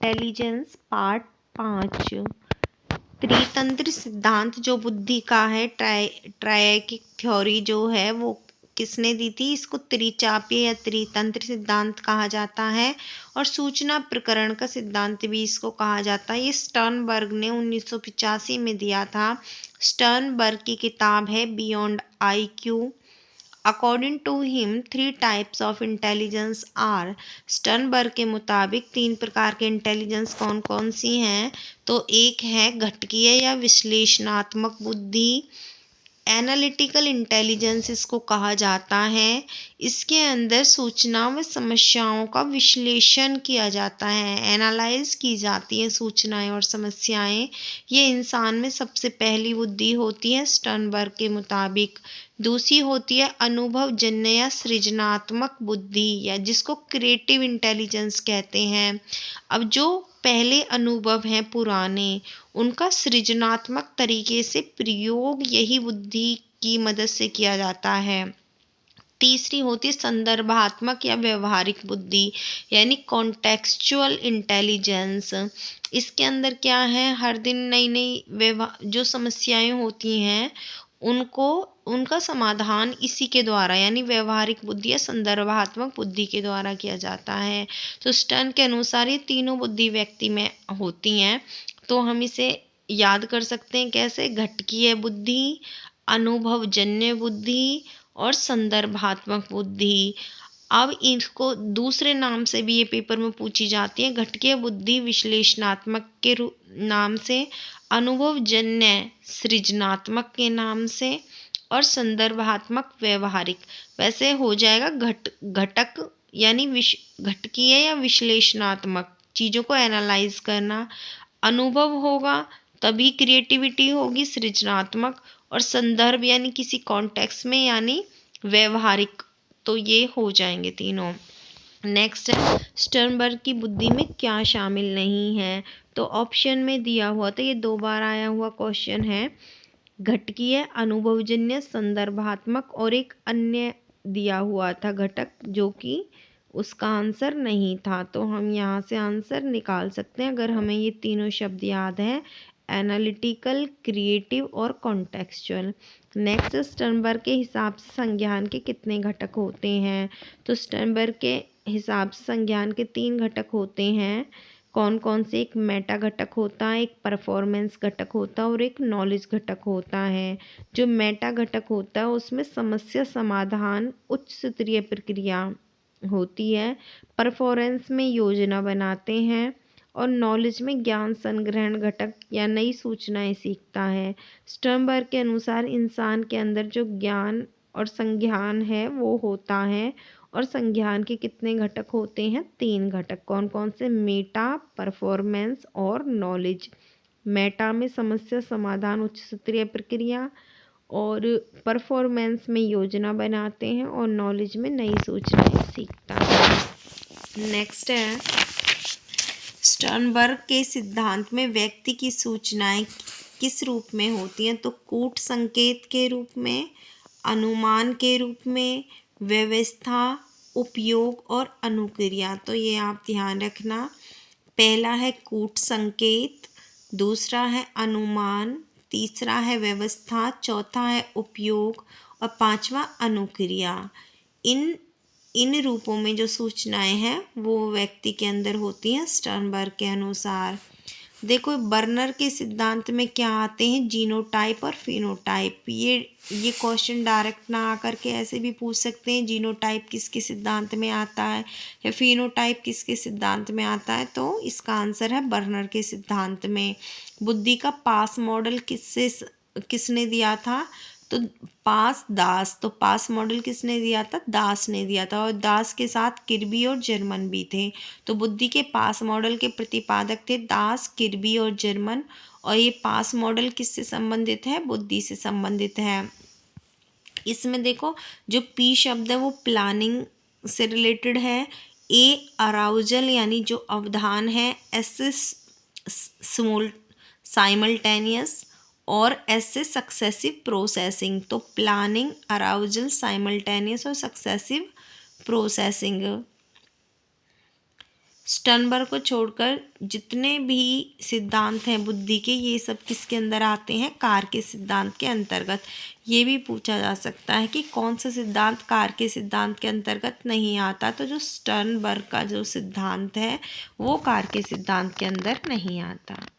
Intelligence part 5। त्रितंत्र सिद्धांत जो बुद्धि का है, ट्रायैकिक थ्योरी जो है वो किसने दी थी? इसको त्रिचापीय या त्रितंत्र सिद्धांत कहा जाता है और सूचना प्रकरण का सिद्धांत भी इसको कहा जाता है। ये स्टर्नबर्ग ने 1985 में दिया था। स्टर्नबर्ग की किताब है beyond IQ। According to him 3 types of intelligence are. Sternberg के मुताबिक 3 प्रकार के इंटेलिजेंस कौन कौन सी हैं? तो एक है घटकीय या विश्लेषणात्मक बुद्धि, एनालिटिकल इंटेलिजेंस इसको कहा जाता है। इसके अंदर सूचना व समस्याओं का विश्लेषण किया जाता है, एनालाइज की जाती है सूचनाएं और समस्याएं। ये इंसान में सबसे पहली बुद्धि होती है स्टर्नबर्ग के मुताबिक। दूसरी होती है अनुभवजन्य या सृजनात्मक बुद्धि, या जिसको क्रिएटिव इंटेलिजेंस कहते हैं। अब जो पहले अनुभव हैं पुराने, उनका सृजनात्मक तरीके से प्रयोग यही बुद्धि की मदद से किया जाता है। तीसरी होती है संदर्भात्मक या व्यवहारिक बुद्धि, यानी कॉन्टेक्सचुअल इंटेलिजेंस। इसके अंदर क्या है, हर दिन नई नई जो समस्याएं होती हैं उनको उनका समाधान इसी के द्वारा यानी व्यवहारिक बुद्धि या संदर्भात्मक बुद्धि के द्वारा किया जाता है। तो स्टर्न के अनुसार ये तीनों बुद्धि व्यक्ति में होती हैं। तो हम इसे याद कर सकते हैं कैसे? घटकीय बुद्धि, अनुभवजन्य बुद्धि और संदर्भात्मक बुद्धि। अब इनको दूसरे नाम से भी ये पेपर में पूछी जाती है। घटकीय बुद्धि विश्लेषणात्मक के नाम से, अनुभवजन्य सृजनात्मक के नाम से और संदर्भात्मक व्यवहारिक। वैसे हो जाएगा घटक यानी घटकीय या विश्लेषणात्मक, चीज़ों को एनालाइज करना। अनुभव होगा तभी क्रिएटिविटी होगी, सृजनात्मक। और संदर्भ यानी किसी कॉन्टेक्स्ट में यानी व्यवहारिक। तो ये हो जाएंगे तीनों। नेक्स्ट है स्टर्नबर्ग की बुद्धि में क्या शामिल नहीं है? तो ऑप्शन में दिया हुआ था, ये 2 बार आया हुआ क्वेश्चन है। घटकीय, अनुभवजन्य, संदर्भात्मक और एक अन्य दिया हुआ था घटक जो कि उसका आंसर नहीं था। तो हम यहाँ से आंसर निकाल सकते हैं अगर हमें ये तीनों शब्द याद हैं, एनालिटिकल, क्रिएटिव और कॉन्टेक्सचुअल। नेक्स्ट, स्टर्नबर्ग के हिसाब से संज्ञान के कितने घटक होते हैं? तो स्टर्नबर्ग के हिसाब से संज्ञान के 3 घटक होते हैं। कौन कौन से? एक मेटा घटक होता है, एक परफॉर्मेंस घटक होता है और एक नॉलेज घटक होता है। जो मेटा घटक होता है उसमें समस्या समाधान उच्च स्तरीय प्रक्रिया होती है, परफॉर्मेंस में योजना बनाते हैं और नॉलेज में ज्ञान संग्रहण घटक या नई सूचनाएं सीखता है। स्टर्नबर्ग के अनुसार इंसान के अंदर जो ज्ञान और संज्ञान है वो होता है। और संज्ञान के कितने घटक होते हैं? 3 घटक। कौन कौन से? मेटा, परफॉर्मेंस और नॉलेज। मेटा में समस्या समाधान उच्च स्तरीय प्रक्रिया, और परफॉर्मेंस में योजना बनाते हैं और नॉलेज में नई सूचनाएं सीखता है। नेक्स्ट है स्टर्नबर्ग के सिद्धांत में व्यक्ति की सूचनाएं किस रूप में होती हैं? तो कूट संकेत के रूप में, अनुमान के रूप में, व्यवस्था, उपयोग और अनुक्रिया। तो ये आप ध्यान रखना। पहला है कूट संकेत, दूसरा है अनुमान, तीसरा है व्यवस्था, चौथा है उपयोग और पांचवा अनुक्रिया। इन रूपों में जो सूचनाएं हैं वो व्यक्ति के अंदर होती हैं स्टर्नबर्ग के अनुसार। देखो बर्नर के सिद्धांत में क्या आते हैं? जीनोटाइप और फिनोटाइप। ये क्वेश्चन डायरेक्ट ना आकर के ऐसे भी पूछ सकते हैं, जीनोटाइप किसके सिद्धांत में आता है या फिनोटाइप किसके सिद्धांत में आता है? तो इसका आंसर है बर्नर के सिद्धांत में। बुद्धि का पास मॉडल किसने दिया था? तो दास। तो पास मॉडल किसने दिया था? दास ने दिया था, और दास के साथ किर्बी और जर्मन भी थे। तो बुद्धि के पास मॉडल के प्रतिपादक थे दास, किर्बी और जर्मन। और ये पास मॉडल किससे संबंधित है? बुद्धि से संबंधित है। इसमें देखो जो पी शब्द है वो प्लानिंग से रिलेटेड है, ए अराउजल यानी जो अवधान है, एस साइमल्टेनियस और एस से सक्सेसिव प्रोसेसिंग। तो प्लानिंग, अराउजल, साइमल्टेनियस और सक्सेसिव प्रोसेसिंग। स्टर्नबर्ग को छोड़कर जितने भी सिद्धांत हैं बुद्धि के, ये सब किसके अंदर आते हैं? कार के सिद्धांत के अंतर्गत। ये भी पूछा जा सकता है कि कौन सा सिद्धांत कार के सिद्धांत के अंतर्गत नहीं आता, तो जो स्टर्नबर्ग का जो सिद्धांत है वो कार के सिद्धांत के अंदर नहीं आता।